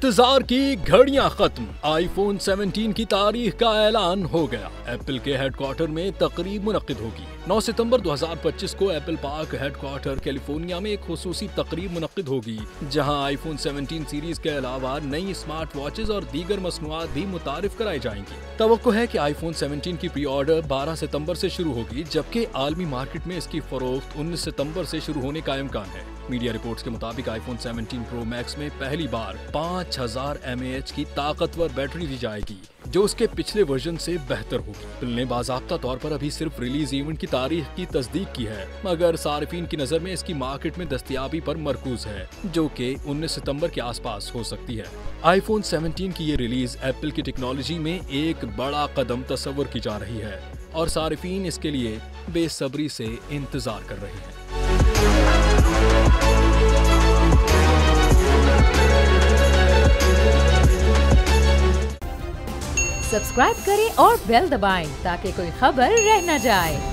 इंतजार की घड़ियां खत्म। आईफोन 17 की तारीख का ऐलान हो गया। एप्पल के हेडक्वार्टर में तकरीब मुनक्किद होगी। 9 सितंबर 2025 को एप्पल पार्क हेडक्वार्टर कैलिफोर्निया में एक खुसूसी तकरीब मुनक्किद होगी, जहां आईफोन 17 सीरीज के अलावा नई स्मार्ट वॉचेज और दीगर मसनूआत भी मुतारिफ कराई जाएंगी। तवक्को है कि आईफोन 17 की प्री ऑर्डर 12 सितंबर से शुरू होगी, जबकि आलमी मार्केट में इसकी फरोख्त 19 सितंबर से शुरू होने का इम्कान है। मीडिया रिपोर्ट्स के मुताबिक आईफोन 17 प्रो मैक्स में पहली बार 5000 mAh की ताकतवर बैटरी दी जाएगी, जो उसके पिछले वर्जन से बेहतर होगी। एप्पल ने बाज़ाब्ता तौर पर अभी सिर्फ रिलीज इवेंट की तारीख की तस्दीक की है, मगर सारिफीन की नजर में इसकी मार्केट में दस्तयाबी पर मरकूज है, जो कि 19 सितंबर के आसपास हो सकती है। आईफोन 17 की ये रिलीज एप्पल की टेक्नोलॉजी में एक बड़ा कदम तस्वर की जा रही है और सारिफीन इसके लिए बेसब्री से इंतजार कर रहे हैं। सब्सक्राइब करें और बेल दबाएं ताकि कोई खबर रह न जाए।